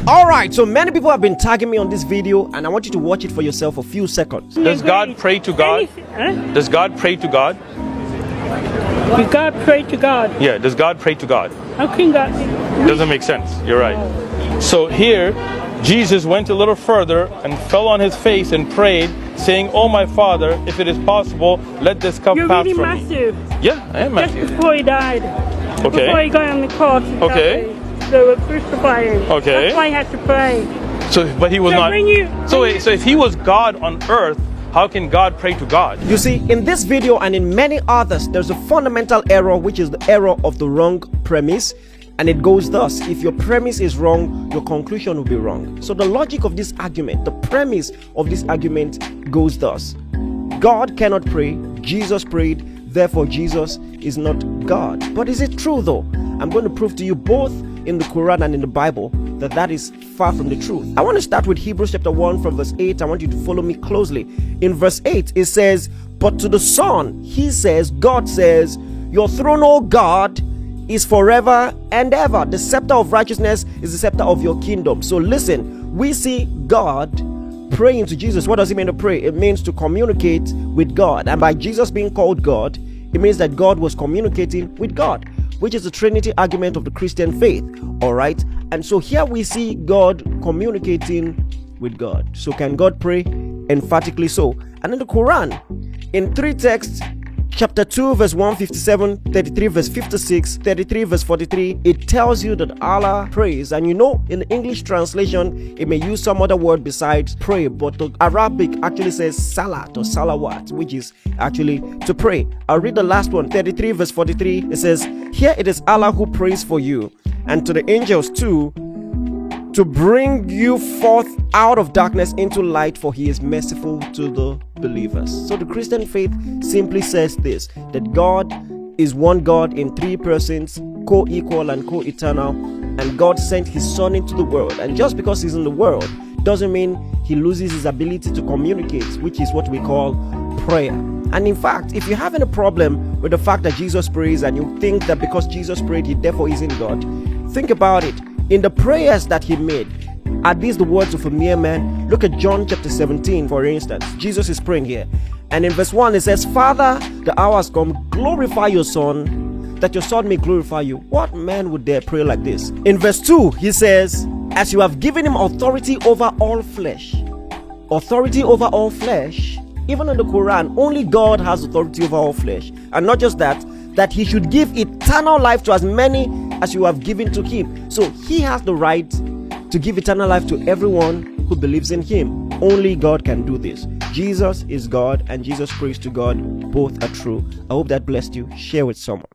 Alright, so many people have been tagging me on this video, and I want you to watch it for yourself for a few seconds. Does God pray to God? Does God pray to God? Does God pray to God? Yeah, does God pray to God? How can God? Doesn't make sense. You're right. So here, Jesus went a little further and fell on his face and prayed, saying, "Oh my Father, if it is possible, let this cup You're pass reading from me." Matthew. Yeah, I am Just Matthew. before he died. Okay. Before he got on the cross. And Okay. they were crucifying him. Okay. That's why he had to pray. So, but he was So not. So if he was God on earth, how can God pray to God? You see, in this video and in many others, there's a fundamental error, which is the error of the wrong premise. And it goes thus: if your premise is wrong, your conclusion will be wrong. So the logic of this argument, the premise of this argument goes thus: God cannot pray, Jesus prayed, therefore Jesus is not God. But is it true though? I'm going to prove to you both in the Quran and in the Bible that that is far from the truth. I want to start with Hebrews chapter 1 from verse 8. I want you to follow me closely. In verse 8 it says, "But to the Son he says, God says, your throne, O God, is forever and ever. The scepter of righteousness is the scepter of your kingdom." So listen, we see God praying to Jesus. What does it mean to pray? It means to communicate with God. And by Jesus being called God, it means that God was communicating with God, which is the Trinity argument of the Christian faith. All right. And so here we see God communicating with God. So can God pray? Emphatically so. And in the Quran, in three texts, chapter 2 verse 157, 33 verse 56, 33 verse 43, it tells you that Allah prays. And you know, in the English translation it may use some other word besides pray, but the Arabic actually says salat or salawat, which is actually to pray. I'll read the last one, 33 verse 43. It says, "Here it is Allah who prays for you, and to the angels too, to bring you forth out of darkness into light, for he is merciful to the believers." So the Christian faith simply says this, that God is one God in three persons, co-equal and co-eternal, and God sent his Son into the world. And just because he's in the world doesn't mean he loses his ability to communicate, which is what we call prayer. And in fact, if you're having a problem with the fact that Jesus prays and you think that because Jesus prayed, he therefore isn't God, think about it. In the prayers that he made, are these the words of a mere man? Look at John chapter 17, for instance. Jesus is praying here. And in verse 1, it says, "Father, the hour has come, glorify your Son, that your Son may glorify you." What man would dare pray like this? In verse 2, he says, "As you have given him authority over all flesh." Authority over all flesh. Even in the Quran, only God has authority over all flesh. And not just that, that he should give eternal life to as many as you have given to him. So he has the right to give eternal life to everyone who believes in him. Only God can do this. Jesus is God and Jesus prays to God. Both are true. I hope that blessed you. Share with someone.